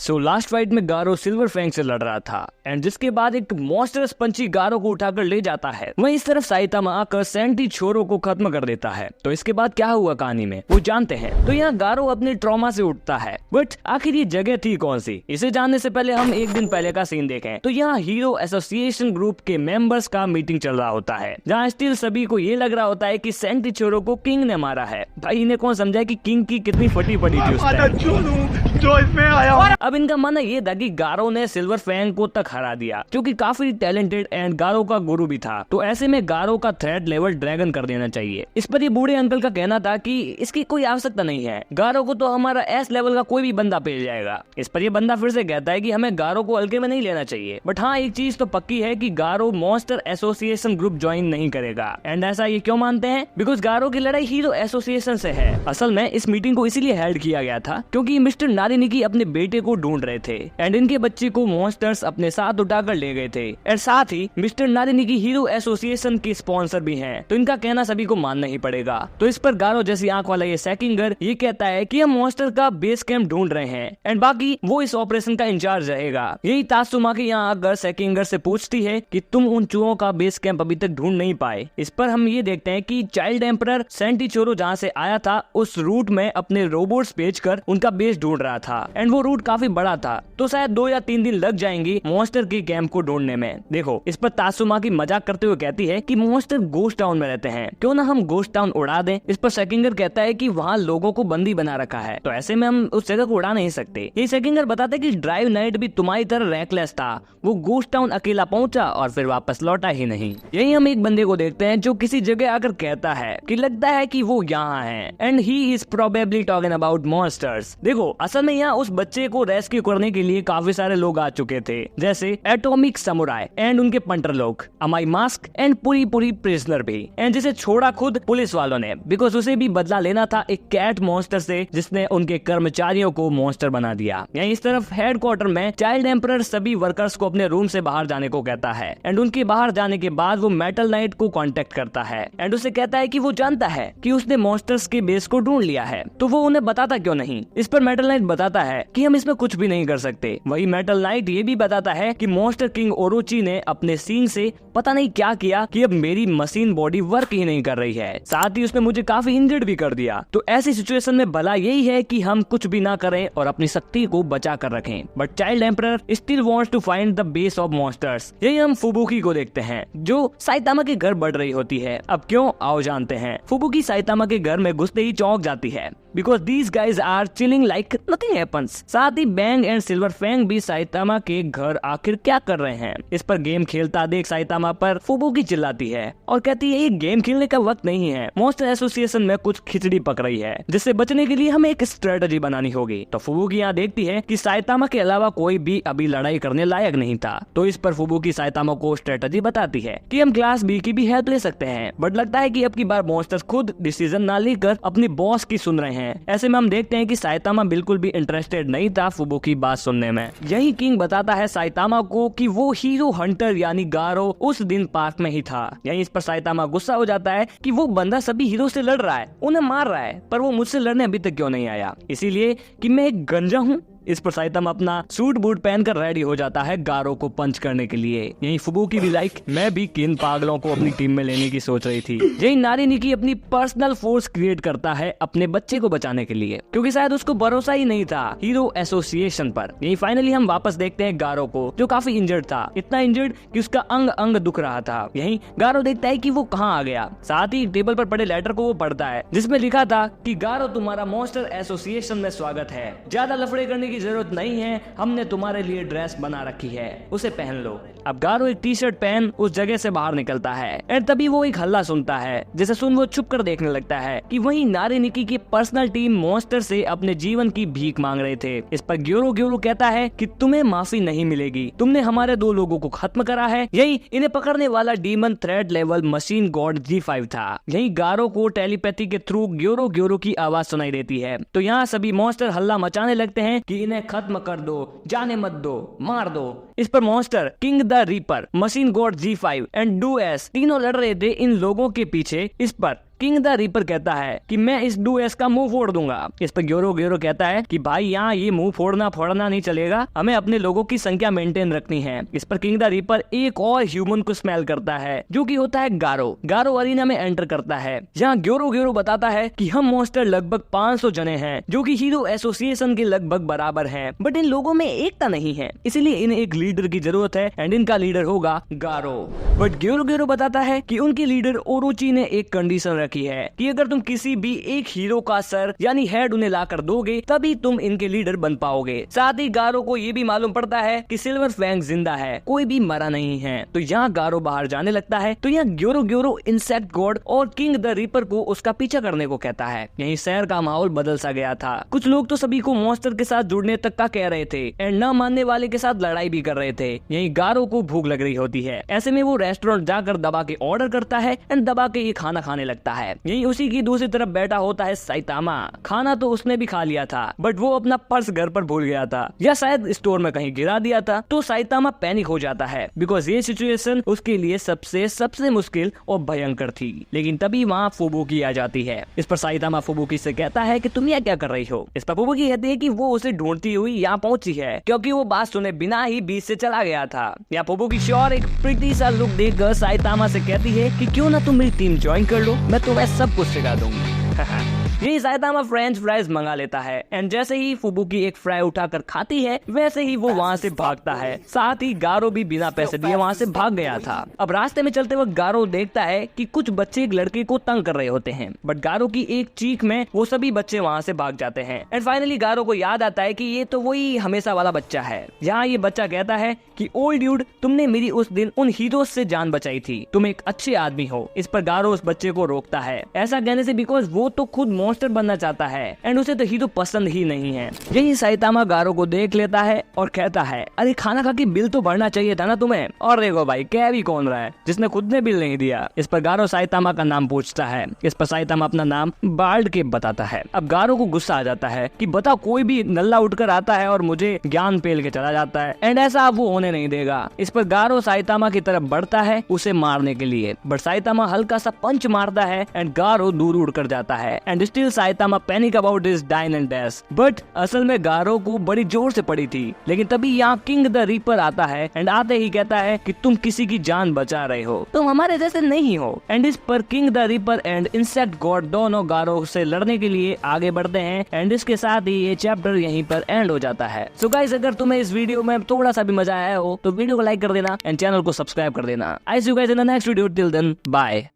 So last fight में गारो silver Fang से लड़ रहा था एंड जिसके बाद एक मॉन्स्टरस पंची गारो को उठाकर ले जाता है। वहीं इस तरफ साइतामा आकर सैंटी छोरो को खत्म कर देता है। तो इसके बाद क्या हुआ कहानी में वो जानते हैं। तो यहाँ गारो अपने ट्रॉमा से उठता है, बट आखिर ये जगह थी कौन सी, इसे जानने से पहले हम एक दिन पहले का सीन देखें। तो यहाँ हीरो एसोसिएशन ग्रुप के मेंबर्स का मीटिंग चल रहा होता है, जहाँ स्टिल सभी को ये लग रहा होता है कि सैंटी छोरो को किंग ने मारा है। भाई इन्हें कौन समझाए कि किंग की कितनी फटी पड़ी थी उस टाइम। जो इसमें आया। अब इनका मानना ये था कि गारो ने सिल्वर फैंग को तक हरा दिया, जो कि काफी टैलेंटेड एंड गारो का गुरु भी था। तो ऐसे में गारो का थ्रेट लेवल ड्रैगन कर देना चाहिए। इस पर ये बूढ़े अंकल का कहना था कि इसकी कोई आवश्यकता नहीं है, गारो को तो हमारा एस लेवल का कोई भी बंदा पेल जाएगा। इस पर ये बंदा फिर से कहता है कि हमें गारो को हल्के में नहीं लेना चाहिए, बट हाँ एक चीज तो पक्की है कि गारो मॉन्स्टर एसोसिएशन ग्रुप ज्वाइन नहीं करेगा। एंड ऐसा ये क्यों मानते हैं? बिकॉज गारो की लड़ाई हीरो एसोसिएशन से है। असल में इस मीटिंग को इसीलिए हेल्ड किया गया था क्योंकि मिस्टर नारिनिकी अपने बेटे को ढूंढ रहे थे एंड इनके बच्चे को मॉन्स्टर्स अपने साथ उठाकर ले गए थे। एंड साथ ही मिस्टर नारिनिकी हीरो एसोसिएशन के स्पॉन्सर भी हैं, तो इनका कहना सभी को मानना ही पड़ेगा। तो इस पर गारो जैसी आंख वाला ये सेकिंगर ये कहता है कि हम मॉन्स्टर का बेस कैंप ढूंढ रहे हैं एंड बाकी वो इस ऑपरेशन का इंचार्ज रहेगा। यही तात्सुमा के यहाँ आकर सेकिंगर से पूछती है कि तुम उन चूहों का बेस कैंप अभी तक ढूंढ नहीं पाए। इस पर हम ये देखते हैं कि चाइल्ड एम्परर सैंटी छोरो जहाँ से आया था उस रूट में अपने रोबोट्स भेजकर उनका बेस ढूंढ रहा था एंड वो रूट काफी बड़ा था, तो शायद 2 या 3 दिन लग जाएंगे मॉन्स्टर के कैंप को ढूंढने में। देखो इस पर तात्सुमा की मजाक करते हुए कहती है कि मॉन्स्टर गोस्ट टाउन में रहते हैं, क्यों ना हम गोस्ट टाउन उड़ा दें। इस पर सेकिंगर कहता है कि वहाँ लोगों को बंदी बना रखा है, तो ऐसे में हम उस जगह को उड़ा नहीं सकते। ये सेकिंगर बताते कि ड्राइव नाइट भी तुम्हारी तरह रैकलेस था, वो गोस्ट टाउन अकेला पहुंचा और फिर वापस लौटा ही नहीं। यही हम एक बंदे को देखते हैं जो किसी जगह आकर कहता है कि लगता है कि वो यहाँ है and he is probably talking about monsters. देखो असल में यहाँ उस बच्चे को रेस्क्यू करने के लिए काफी सारे लोग आ चुके थे, जैसे एटॉमिक समुराई एंड उनके पंटर लोग, अमाई मास्क एंड पूरी प्रिजनर भी, एंड जिसे छोड़ा खुद पुलिस वालों ने, बिकॉज उसे भी बदला लेना था एक कैट मॉन्स्टर से जिसने उनके कर्मचारियों को मॉन्स्टर बना दिया। यहीं इस तरफ हेडक्वार्टर में चाइल्ड एम्परर सभी वर्कर्स को अपने रूम से बाहर जाने को कहता है एंड उनके बाहर जाने के बाद वो मेटल नाइट को कांटेक्ट करता है एंड उसे कहता है कि वो जानता है कि उसने मॉन्स्टर्स के बेस को ढूंढ लिया है, तो वो उन्हें बताता क्यों नहीं। इस पर मेटल नाइट बताता है कि हम इसमें कुछ भी नहीं कर सकते। वही मेटल नाइट ये भी बताता है कि मॉन्स्टर किंग ओरोची ने अपने सींग से पता नहीं क्या किया कि अब मेरी मशीन बॉडी वर्क ही नहीं कर रही है, साथ ही उसने मुझे काफी इंजर्ड भी कर दिया। तो ऐसी सिचुएशन में भला यही है कि हम कुछ भी ना करें और अपनी शक्ति को बचा कर रखें, but child emperor still wants to find the base of monsters. यही हम फुबुकी को देखते हैं जो साइतामा के घर बढ़ रही होती है। अब क्यों, आओ जानते हैं। फुबुकी साइतामा के घर में घुसते ही चौंक जाती है because these guys are chilling like nothing happens. साथ ही बैंग एंड सिल्वर फैंग भी साइतामा के घर आखिर क्या कर रहे हैं। इस पर गेम खेलता देख साइतामा पर फुबुकी चिल्लाती है और कहती है ये गेम खेलने का वक्त नहीं है, मॉन्स्टर एसोसिएशन में कुछ खिचड़ी पक रही है जिससे बचने के लिए हमें एक स्ट्रेटजी बनानी होगी। तो फुबुकी यहाँ देखती है कि साइतामा के अलावा कोई भी अभी लड़ाई करने लायक नहीं था। तो इस पर फुबुकी साइतामा को स्ट्रेटजी बताती है कि हम क्लास बी की भी हेल्प ले सकते हैं, बट लगता है कि अब की बार मॉन्स्टर्स खुद डिसीजन ना लेकर अपनी बॉस की सुन रहे हैं। ऐसे में हम देखते हैं कि साइतामा बिल्कुल भी इंटरेस्टेड नहीं था फुबुकी की बात सुनने में। यही किंग बताता है साइतामा को कि वो हीरो हंटर यानी गारो उस दिन पार्क में ही था। यही इस पर साइतामा गुस्सा हो जाता है कि वो बंदा सभी हीरो से लड़ रहा है, उन्हें मार रहा है, पर वो मुझसे लड़ने अभी तक क्यों नहीं आया, इसीलिए कि मैं एक गंजा हूँ। इस पर साइतामा अपना सूट बूट पहनकर रेडी हो जाता है गारो को पंच करने के लिए। यही फुबुकी भी लाइक मैं भी किन पागलों को अपनी टीम में लेने की सोच रही थी। यही नारिनिकी अपनी पर्सनल फोर्स क्रिएट करता है अपने बच्चे को बचाने के लिए, क्योंकि शायद उसको भरोसा ही नहीं था हीरो एसोसिएशन पर। यही फाइनली हम वापस देखते हैं गारो को जो काफी इंजर्ड था, इतना इंजर्ड कि उसका अंग अंग दुख रहा था। यही गारो देखता है कि वो कहाँ आ गया, साथ ही टेबल पर पड़े लेटर को वो पढ़ता है जिसमें लिखा था कि गारो तुम्हारा मॉन्स्टर एसोसिएशन में स्वागत है, ज्यादा लफड़े करने की जरूरत नहीं है, हमने तुम्हारे लिए ड्रेस बना रखी है, उसे पहन लो। अब गारो एक टी शर्ट पहन उस जगह से बाहर निकलता है और तभी वो एक हल्ला सुनता है जिसे सुन वो छुप कर देखने लगता है कि वही नारिनिकी की पर्सनल टीम मॉन्स्टर से अपने जीवन की भीख मांग रहे थे। इस पर ग्योरो कहता है कि तुम्हें माफी नहीं मिलेगी, तुमने हमारे 2 लोगों को खत्म करा है। यही इन्हें पकड़ने वाला demon thread level machine God G5 था। यही गारो को टेलीपैथी के थ्रू ग्योरो की आवाज सुनाई देती है। तो यहाँ सभी मॉन्स्टर हल्ला मचाने लगते हैं कि इन्हें खत्म कर दो, जाने मत दो, मार दो। इस पर monster king the reaper, machine God G5 and do S तीनों लड़ रहे थे इन लोगों के पीछे। इस पर किंग द रीपर कहता है कि मैं इस डूएस का मुंह फोड़ दूंगा। इस पर ग्योरो कहता है कि भाई यहाँ ये मुंह फोड़ना नहीं चलेगा, हमें अपने लोगों की संख्या मेंटेन रखनी है। इस पर किंग द रीपर एक और ह्यूमन को स्मेल करता है जो कि होता है गारो अरीना में एंटर करता है। जहाँ ग्योरो बताता है कि हम मॉन्स्टर लगभग 500 जने हैं जो कि हीरो एसोसिएशन के लगभग बराबर हैं, बट इन लोगों में एकता नहीं है, इसलिए इन्हें एक लीडर की जरूरत है एंड इनका लीडर होगा गारो। बट ग्योरो बताता है कि उनके लीडर ओरोची ने एक कंडीशन रखी है कि अगर तुम किसी भी एक हीरो का सर यानी हेड उन्हें लाकर दोगे तभी तुम इनके लीडर बन पाओगे। साथ ही गारो को ये भी मालूम पड़ता है कि सिल्वर फैंग जिंदा है, कोई भी मरा नहीं है। तो यहाँ गारो बाहर जाने लगता है तो यहाँ ग्योरो इंसेक्ट गॉड और किंग द रीपर को उसका पीछा करने को कहता है। यहीं शहर का माहौल बदल सा गया था। कुछ लोग तो सभी को मॉन्स्टर के साथ जुड़ने तक का कह रहे थे एंड न मानने वाले के साथ लड़ाई भी कर रहे थे। यहीं गारो को भूख लग रही होती है। ऐसे में वो रेस्टोरेंट जाकर दबा के ऑर्डर करता है एंड दबा के ये खाना खाने लगता है। यहीं उसी की दूसरी तरफ बैठा होता है साइतामा। खाना तो उसने भी खा लिया था बट वो अपना पर्स घर पर भूल गया था या शायद स्टोर में कहीं गिरा दिया था। तो साइतामा पैनिक हो जाता है बिकॉज ये सिचुएशन उसके लिए सबसे मुश्किल और भयंकर थी। लेकिन तभी वहाँ फुबुकी आ जाती है। इस पर साइतामा फुबुकी से कहता है कि तुम यहाँ क्या कर रही हो। इस पर फुबुकी कहती है कि वो उसे ढूंढती हुई यहाँ पहुंची है क्योंकि वो बात सुने बिना ही बीच से चला गया था। यहाँ फुबुकी श्योर एक प्रिटी सा लुक देकर साइतामा से कहती है कि क्यों ना तुम मेरी टीम ज्वाइन कर लो, मैं तुम्हें सब कुछ सिखा दूंगी। यही साइतामा फ्रेंच फ्राइज मंगा लेता है एंड जैसे ही फुबुकी एक फ्राई उठाकर खाती है वैसे ही वो वहाँ से भागता है। साथ ही गारो भी बिना पैसे दिए वहाँ से भाग गया था। अब रास्ते में चलते वक्त गारो देखता है कि कुछ बच्चे एक लड़के को तंग कर रहे होते हैं बट गारो की एक चीख में वो सभी बच्चे वहाँ से भाग जाते हैं एंड फाइनली गारो को याद आता है कि ये तो वही हमेशा वाला बच्चा है। यहाँ ये बच्चा कहता है कि ओल्ड ड्यूड, तुमने मेरी उस दिन उन हीरोज से जान बचाई थी, तुम एक अच्छे आदमी हो। इस पर गारो उस बच्चे को रोकता है ऐसा कहने से बिकॉज वो तो खुद मॉन्स्टर बनना चाहता है एंड उसे तो हीरो पसंद ही नहीं है। यही साइतामा गारो को देख लेता है और कहता है अरे खाना खा के बिल तो भरना चाहिए था ना तुम्हें, और देखो भाई कह भी कौन रहा है जिसने खुद ने बिल नहीं दिया। इस पर गारो साइतामा का नाम पूछता है। इस पर साइतामा अपना नाम बाल्ड के बताता है। अब गारो को गुस्सा आ जाता है कि बता कोई भी नल्ला उठकर आता है और मुझे ज्ञान पेल के चला जाता है एंड ऐसा वो होने नहीं देगा। इस पर गारो साइतामा की तरफ बढ़ता है उसे मारने के लिए बट साइतामा हल्का सा पंच मारता है एंड गारो दूर उड़कर जाता है and still Saitama panic about his dine and death. बट असल में गारो को बड़ी जोर से पड़ी थी। लेकिन तभी यहाँ किंग द रीपर आता है एंड आते ही कहता है कि तुम किसी की जान बचा रहे हो, तुम हमारे जैसे नहीं हो। एंड इस पर king the reaper and insect God दोनों गारो से लड़ने के लिए आगे बढ़ते हैं एंड इसके साथ ही ये चैप्टर यहीं पर एंड हो जाता है। सो गाइस, अगर तुम्हें इस वीडियो में थोड़ा सा भी मजा आया हो तो वीडियो को लाइक कर देना एंड चैनल को सब्सक्राइब कर देना। I see you guys in the next video, till then bye.